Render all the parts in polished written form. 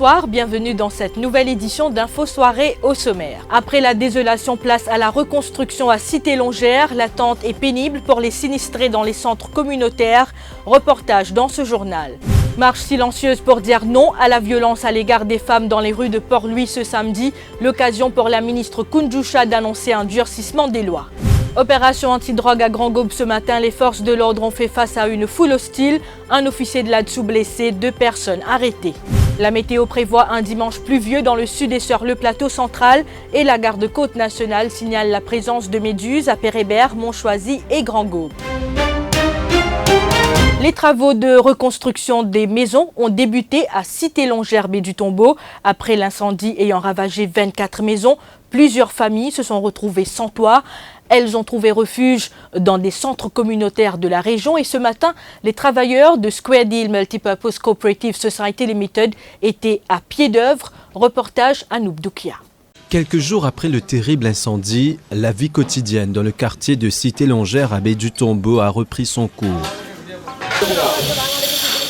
Bonsoir, bienvenue dans cette nouvelle édition d'Info Soirée au sommaire. Après la désolation, place à la reconstruction à Cité-Longère. L'attente est pénible pour les sinistrés dans les centres communautaires. Reportage dans ce journal. Marche silencieuse pour dire non à la violence à l'égard des femmes dans les rues de Port-Louis ce samedi. L'occasion pour la ministre Koundjoucha d'annoncer un durcissement des lois. Opération antidrogue à Grand-Gaube ce matin, les forces de l'ordre ont fait face à une foule hostile. Un officier de l'ADSOU blessé, 2 personnes arrêtées. La météo prévoit un dimanche pluvieux dans le sud et sur le plateau central et la garde-côte nationale signale la présence de méduses à Pérébert, Montchoisy et Grand-Gaube. Les travaux de reconstruction des maisons ont débuté à Cité-Longère baie du Tombeau. Après l'incendie ayant ravagé 24 maisons, plusieurs familles se sont retrouvées sans toit. Elles ont trouvé refuge dans des centres communautaires de la région et ce matin, les travailleurs de Square Deal Multipurpose Cooperative Society Limited étaient à pied d'œuvre. Reportage à Noubdoukia. Quelques jours après le terrible incendie, la vie quotidienne dans le quartier de Cité-Longère à baie du Tombeau a repris son cours.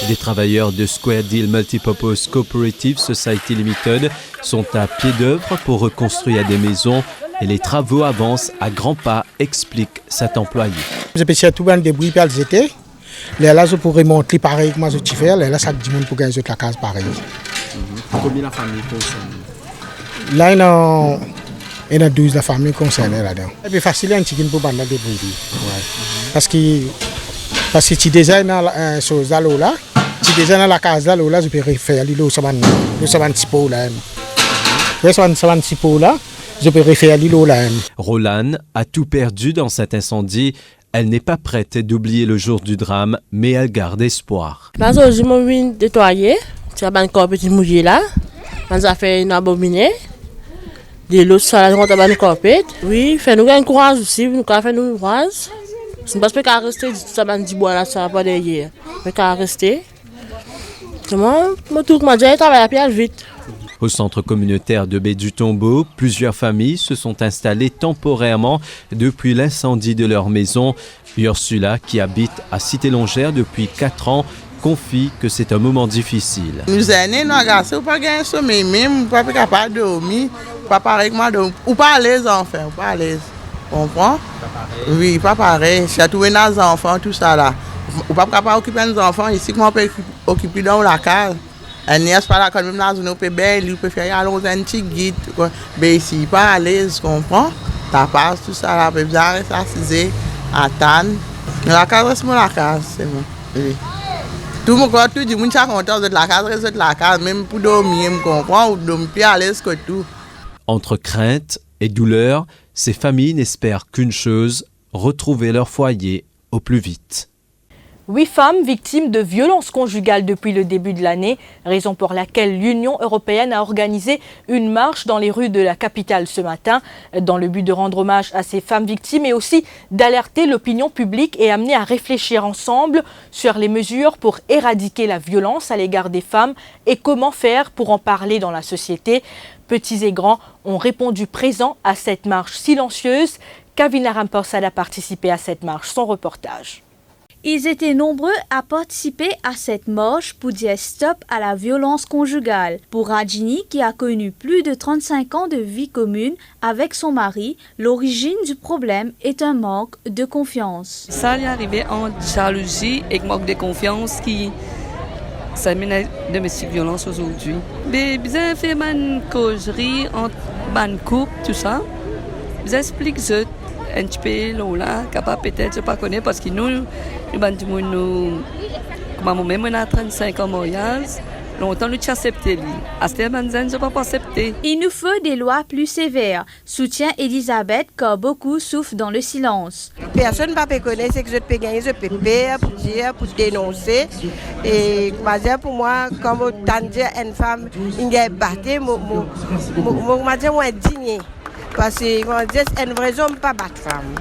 Des travailleurs de Square Deal Multipurpose Cooperative Society Limited sont à pied d'œuvre pour reconstruire des maisons et les travaux avancent à grands pas, explique cet employé. Je peux essayer de trouver des bruits pour étaient. Là, je pourrais monter pareil que moi je fais. Là, ça dit monde pour gagner la case pareil. Combien la famille concerne? Là, il y a 12 la famille concernée là-dedans. C'est facile un petit peu pour bande des bruits. Parce que tu déjà dans chose là, tu déjà dans la case là, je peux refaire le ça va petit pot là. Ça va petit pot là. Je peux refaire l'îlot là. Roland a tout perdu dans cet incendie. Elle n'est pas prête d'oublier le jour du drame, mais elle garde espoir. Je me nettoyer. Tu as encore petit mouillé là. On a fait une abominée. De l'autre salade, on a une corpette. Oui, fait nous un courage aussi. Nous avons fait nous courage. C'est parce que quand rester, ça va dire bois là, ça va pas derrière. Mais quand rester, comment tout m'a dit travailler à pied vite. Au centre communautaire de baie du Tombeau, plusieurs familles se sont installées temporairement depuis l'incendie de leur maison. Ursula, qui habite à Cité-Longère depuis 4 ans, confie que c'est un moment difficile. Nous aînés, nous avons pas gagné sommeil même, pas capable de dormir, pas pareil que moi, ou pas à l'aise enfin, ou pas à l'aise. On comprend? Oui, pas pareil. J'ai trouvé nos enfants, tout ça là. Ou pas capable d'occuper nos enfants ici, comment on peut occuper dans la case. Un nièce pas là quand même là, on peut belle, il peut faire aller un petit guide, mais ici pas à l'aise, comprends? Ça passe tout ça là, peut bien rester assisé, attendre. La case reste la case, c'est bon. Oui. Tout le monde tout dit, moun content de la case, reste de la case, même pour dormir, me comprends, ou dormir plus à l'aise que tout. Entre crainte et douleur, ces familles n'espèrent qu'une chose, retrouver leur foyer au plus vite. 8 femmes victimes de violences conjugales depuis le début de l'année, raison pour laquelle l'Union européenne a organisé une marche dans les rues de la capitale ce matin, dans le but de rendre hommage à ces femmes victimes et aussi d'alerter l'opinion publique et amener à réfléchir ensemble sur les mesures pour éradiquer la violence à l'égard des femmes et comment faire pour en parler dans la société. Petits et grands ont répondu présents à cette marche silencieuse. Kavina Ramporsad a participé à cette marche, son reportage. Ils étaient nombreux à participer à cette marche pour dire stop à la violence conjugale. Pour Rajini, qui a connu plus de 35 ans de vie commune avec son mari, l'origine du problème est un manque de confiance. Ça est arrivé en jalousie et manque de confiance qui ça mène à de domestique violence aujourd'hui. Mais bien fait une causerie entre ban couple, tout ça. Ils expliquent ça. Un petit peu là, capable peut-être je pas connais parce que nous comme même on a 35 ans mariage, longtemps nous accepté lui. À ce moment je pas accepter. Il nous faut des lois plus sévères, soutient Elisabeth, car beaucoup souffrent dans le silence. Personne ne va connaître ce que je peux gagner, je peux faire pour dire, pour dénoncer. Et pour moi, comme autant dire une femme, il y a battu, moi indigné. Parce que c'est une vraie raison pas battre femme.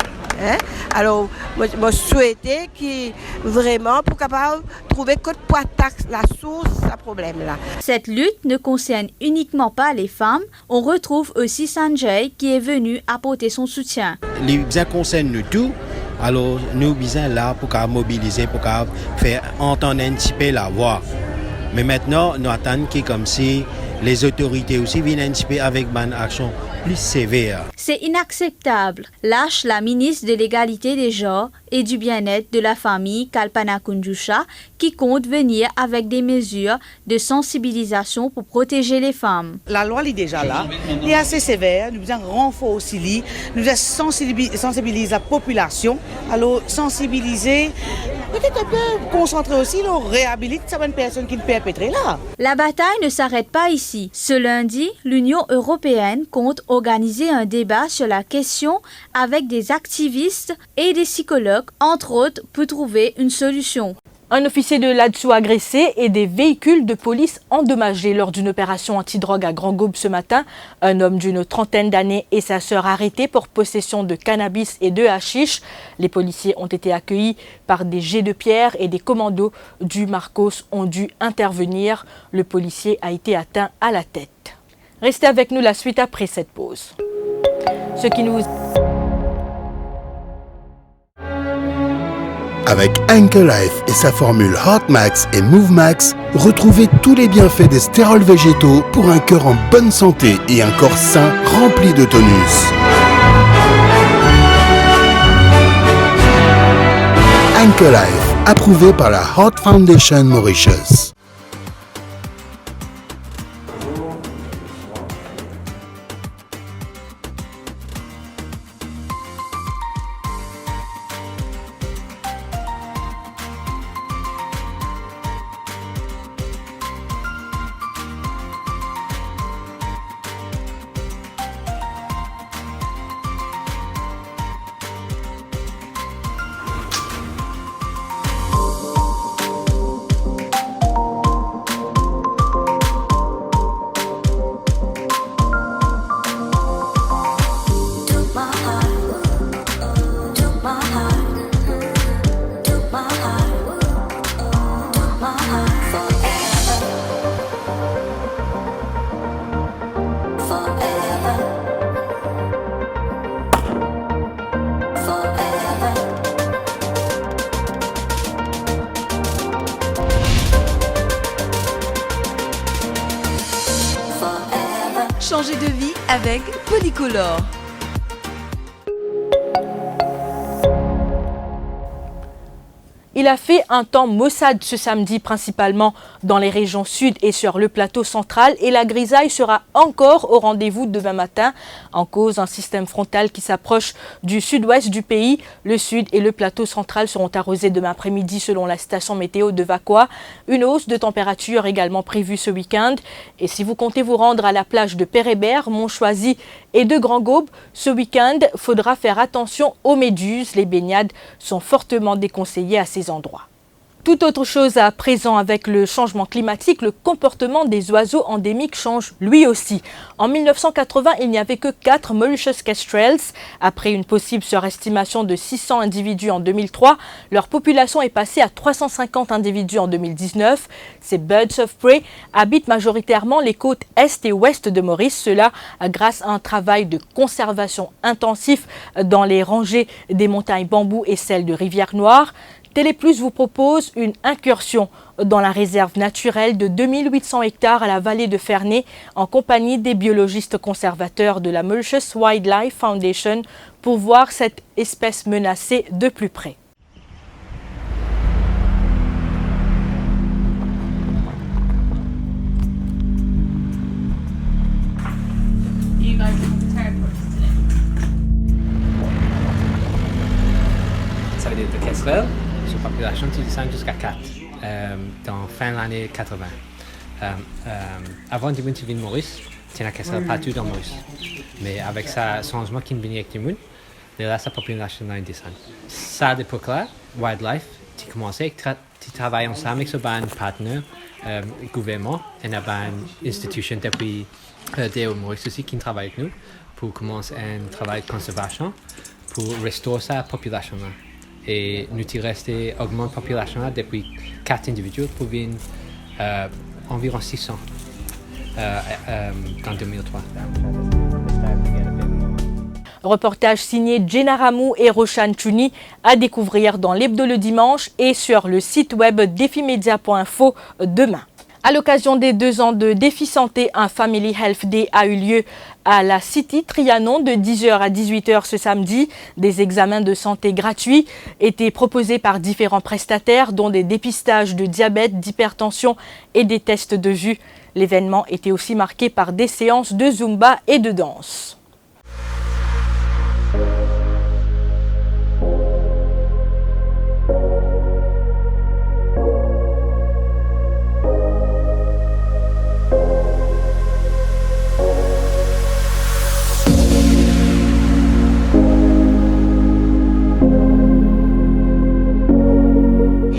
Alors, je souhaitais que vraiment pour capable trouver que pour attaquer la source de ce problème-là. Cette lutte ne concerne uniquement pas les femmes. On retrouve aussi Sanjay qui est venu apporter son soutien. Les biens concernent nous tous. Alors, nous sommes là pour mobiliser, pour faire entendre un petit peu la voix. Mais maintenant, nous attendons que comme si les autorités aussi viennent un petit peu avec une action plus sévère. C'est inacceptable, lâche la ministre de l'égalité des genres et du bien-être de la famille, Kalpana Kunjusha, qui compte venir avec des mesures de sensibilisation pour protéger les femmes. La loi est déjà là, elle est assez sévère, nous devons renforcer, nous devons sensibiliser la population, alors sensibiliser, peut-être un peu concentrer aussi, réhabiliter certaines personnes qui ne perpétrent là. La bataille ne s'arrête pas ici. Ce lundi, l'Union européenne compte organiser un débat sur la question avec des activistes et des psychologues, entre autres, pour trouver une solution. Un officier de l'ADSU agressé et des véhicules de police endommagés lors d'une opération antidrogue à Grand-Goube ce matin. Un homme d'une trentaine d'années et sa sœur arrêtés pour possession de cannabis et de hashish. Les policiers ont été accueillis par des jets de pierre et des commandos du Marcos ont dû intervenir. Le policier a été atteint à la tête. Restez avec nous la suite après cette pause. Avec Anchor Life et sa formule Heart Max et Move Max, retrouvez tous les bienfaits des stérols végétaux pour un cœur en bonne santé et un corps sain rempli de tonus. Anchor Life, approuvé par la Heart Foundation Mauritius. Changer de vie avec Polycolor. Il a fait un temps maussade ce samedi, principalement dans les régions sud et sur le plateau central, et la grisaille sera encore au rendez-vous demain matin. En cause, un système frontal qui s'approche du sud-ouest du pays. Le sud et le plateau central seront arrosés demain après-midi selon la station météo de Vakwa. Une hausse de température également prévue ce week-end. Et si vous comptez vous rendre à la plage de Pérébert, Montchoisy et de Grand-Goube, ce week-end, faudra faire attention aux méduses. Les baignades sont fortement déconseillées à ces endroits. Tout autre chose à présent avec le changement climatique, le comportement des oiseaux endémiques change lui aussi. En 1980, il n'y avait que 4 Mauritius kestrels. Après une possible surestimation de 600 individus en 2003, leur population est passée à 350 individus en 2019. Ces birds of prey habitent majoritairement les côtes est et ouest de Maurice. Cela grâce à un travail de conservation intensif dans les rangées des montagnes Bambou et celles de Rivière-Noire. Téléplus vous propose une incursion dans la réserve naturelle de 2800 hectares à la vallée de Ferney en compagnie des biologistes conservateurs de la Mauritius Wildlife Foundation pour voir cette espèce menacée de plus près. Ça veut dire de kestrel. Sa population descend jusqu'à 4 dans fin de l'année 80. Avant de venir à Maurice, il y a kestrel partout dans Maurice. Mais avec ce changement qui est venu avec le monde, sa population descend. Ça, depuis là, Wildlife, tu commences à travailler ensemble avec ce partenaire, gouvernement, et une institution depuis Maurice aussi qui travaille avec nous pour commencer un travail de conservation pour restaurer sa population. Et nous avons resté augmenter la population depuis 4 individus pour venir environ 600 en 2003. Reportage signé Jenna Ramou et Roshan Chuni à découvrir dans l'Hebdo le dimanche et sur le site web defimedia.info demain. À l'occasion des 2 ans de Défi Santé, un Family Health Day a eu lieu à la City Trianon de 10h à 18h ce samedi. Des examens de santé gratuits étaient proposés par différents prestataires, dont des dépistages de diabète, d'hypertension et des tests de vue. L'événement était aussi marqué par des séances de Zumba et de danse.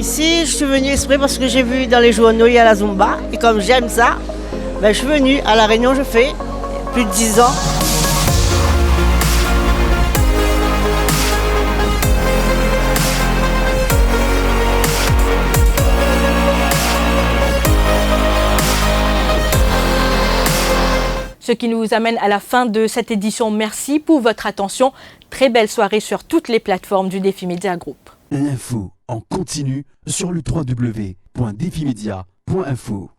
Ici, je suis venue exprès parce que j'ai vu dans les journaux, il y a la Zumba. Et comme j'aime ça, ben, je suis venue. À La Réunion, je fais plus de 10 ans. Ce qui nous amène à la fin de cette édition. Merci pour votre attention. Très belle soirée sur toutes les plateformes du Défi Média Group. L'info en continu sur le www.defimedia.info.